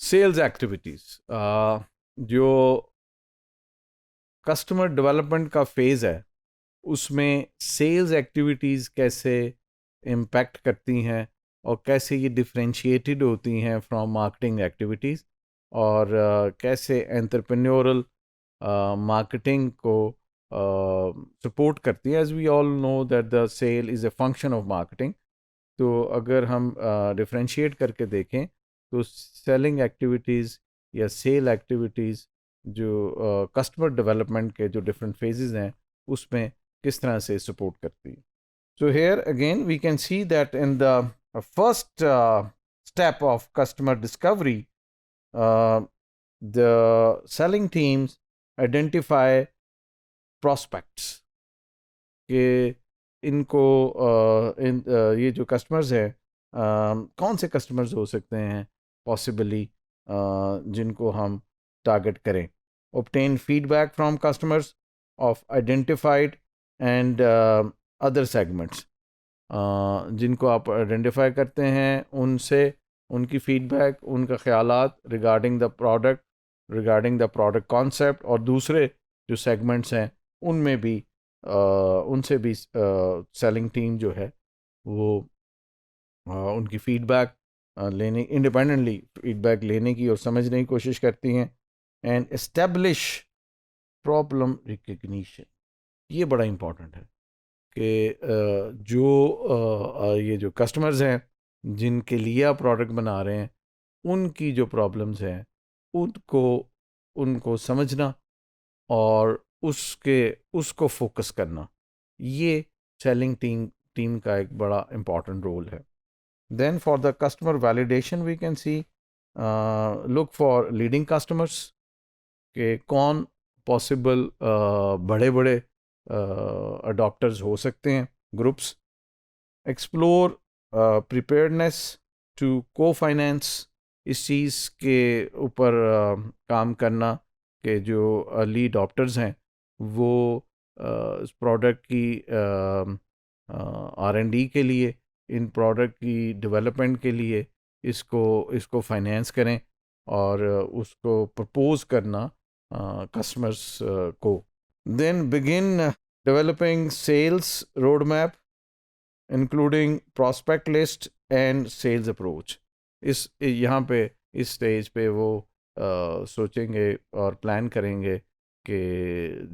Sales activities, जो customer development का phase है उसमें सेल्स एक्टिविटीज़ कैसे इम्पैक्ट करती हैं और कैसे ये डिफरेंशिएटेड होती हैं फ्रॉम मार्केटिंग एक्टिविटीज़, और कैसे एंटरप्रेन्योरल मार्केटिंग को सपोर्ट करती है। As we all know that the sale is a function of marketing. तो अगर हम डिफरेंशिएट करके देखें तो सेलिंग एक्टिविटीज़ या सेल एक्टिविटीज़ जो कस्टमर डेवलपमेंट के जो डिफरेंट फेजेस हैं उसमें किस तरह से सपोर्ट करती है। So here again we can see that in the first step of customer discovery, the selling teams identify prospects कि इनको ये जो कस्टमर्स हैं कौन से कस्टमर्स हो सकते हैं पॉसिबली जिनको हम टारगेट करें। obtain feedback from customers of identified and other segments, जिनको आप आइडेंटिफाई करते हैं उनसे उनकी फीडबैक, उनका ख्यालात रिगार्डिंग द प्रोडक्ट कॉन्सेप्ट, और दूसरे जो सेगमेंट्स हैं उनमें भी उनसे भी सेलिंग टीम जो है वो उनकी फीडबैक लेने इंडिपेंडेंटली फीडबैक लेने की और समझने की कोशिश करती हैं। एंड एस्टेब्लिश प्रॉब्लम रिकग्निशन, ये बड़ा इम्पॉर्टेंट है कि जो ये जो कस्टमर्स हैं जिनके लिए आप प्रोडक्ट बना रहे हैं उनकी जो प्रॉब्लम्स हैं उनको समझना और उसको फोकस करना, ये सेलिंग टीम का एक बड़ा इम्पॉर्टेंट रोल है। Then for the customer validation we can see look for leading customers के कौन पॉसिबल बड़े बड़े अडॉप्टर्स हो सकते हैं, groups. Explore preparedness to co finance, इस चीज़ के ऊपर काम करना कि जो अर्ली अडॉप्टर्स हैं वो इस प्रोडक्ट की R&D के लिए, इन प्रोडक्ट की डेवलपमेंट के लिए इसको फाइनेंस करें और उसको प्रपोज करना कस्टमर्स को। Then begin developing sales road map including prospect list and sales approach. यहाँ पे इस स्टेज पे वो सोचेंगे और प्लान करेंगे कि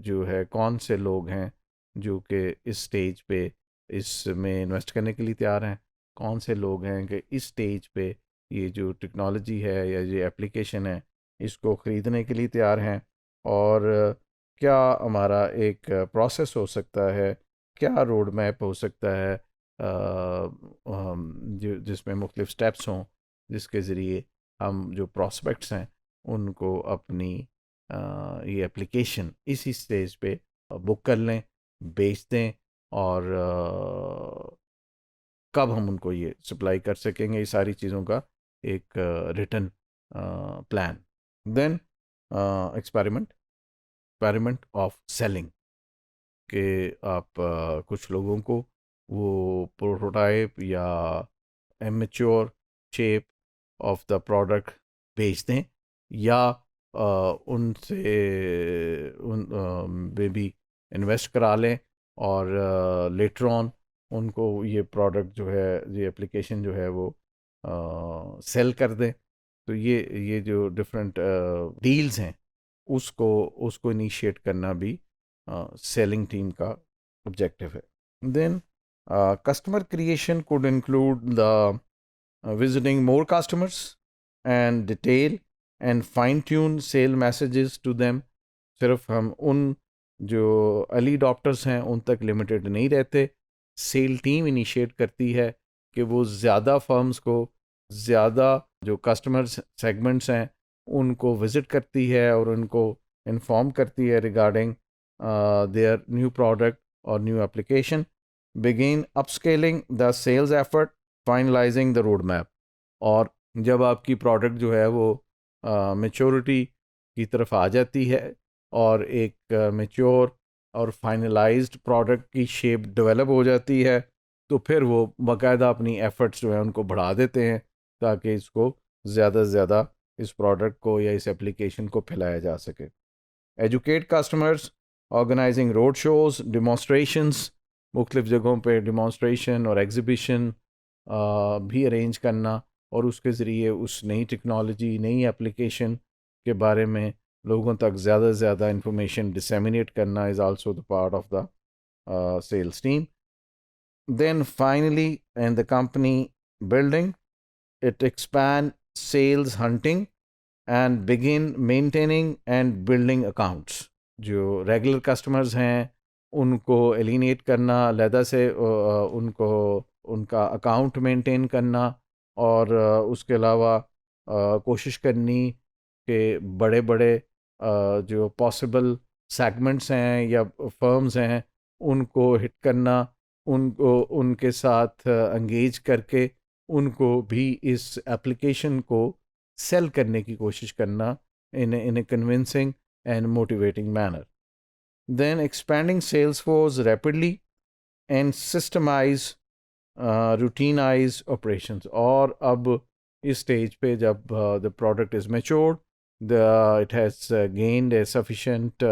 जो है कौन से लोग हैं जो कि इस स्टेज पे इसमें इन्वेस्ट करने के लिए तैयार हैं, कौन से लोग हैं कि इस स्टेज पे ये जो टेक्नोलॉजी है या ये एप्लीकेशन है इसको ख़रीदने के लिए तैयार हैं, और क्या हमारा एक प्रोसेस हो सकता है, क्या रोड मैप हो सकता है जिसमें मुख्तलिफ स्टेप्स हों जिसके ज़रिए हम जो प्रॉस्पेक्ट्स हैं उनको अपनी ये एप्लीकेशन इसी स्टेज पे बुक कर लें, बेच दें, और कब हम उनको ये सप्लाई कर सकेंगे, ये सारी चीज़ों का एक written plan. Then experiment of selling कि आप कुछ लोगों को वो प्रोटोटाइप या amateur shape of the product बेच दें या उनसे में भी इन्वेस्ट करा लें और लेटर ऑन उनको ये प्रोडक्ट जो है, ये एप्लीकेशन जो है वो सेल कर दें। तो ये जो डिफरेंट डील्स हैं उसको इनिशिएट करना भी सेलिंग टीम का ऑब्जेक्टिव है। Then customer creation could include the visiting more customers and detail and fine tune sale messages to them। सिर्फ हम उन जो अर्ली अडॉप्टर्स हैं उन तक लिमिटेड नहीं रहते, सेल टीम इनिशिएट करती है कि वो ज़्यादा फर्म्स को, ज़्यादा जो कस्टमर सेगमेंट्स हैं उनको विज़िट करती है और उनको इन्फॉर्म करती है रिगार्डिंग देयर न्यू प्रोडक्ट और new application. Begin upscaling the sales effort, finalising the road map. और जब आपकी प्रोडक्ट जो है वो मैच्योरिटी की तरफ आ जाती है और एक मैच्योर और फाइनलाइज्ड प्रोडक्ट की शेप डेवलप हो जाती है तो फिर वो बाकायदा अपनी एफ़र्ट्स जो है उनको बढ़ा देते हैं ताकि इसको ज़्यादा से ज़्यादा इस प्रोडक्ट को या इस एप्लीकेशन को फैलाया जा सके। Educate customers, organising road shows, demonstrations, मुख्तलिफ़ जगहों पे डिमॉन्स्ट्रेशन और एग्ज़िबिशन भी अरेंज करना, और उसके ज़रिए उस नई टेक्नोलॉजी, नई एप्लीकेशन के बारे में लोगों तक ज़्यादा से ज़्यादा इंफॉर्मेशन डिसेमिनेट करना is also the part of the sales team. Then finally, in the company building, it expand sales hunting and begin maintaining and building accounts. जो रेगुलर कस्टमर्स हैं उनको एलिनेट करना, अलहदा से उनको उनका अकाउंट मेंटेन करना, और उसके अलावा कोशिश करनी कि बड़े बड़े जो पॉसिबल सेगमेंट्स हैं या फर्म्स हैं उनको हिट करना, उनको उनके साथ एंगेज करके उनको भी इस एप्लीकेशन को सेल करने की कोशिश करना in a convincing and motivating manner. Then expanding sales force rapidly and systemize routinize operations. और अब इस स्टेज पे जब the product is matured, it has gained a sufficient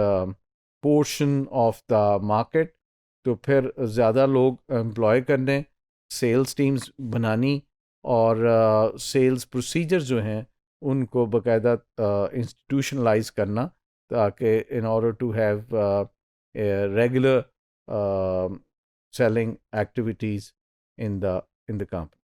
portion of the market, तो फिर ज़्यादा लोग एम्प्लॉय करने, सेल्स टीम्स बनानी, और सेल्स प्रोसीजर जो हैं उनको बाकायदा इंस्टीट्यूशनलाइज करना, ताकि in order to have regular selling activities in the company.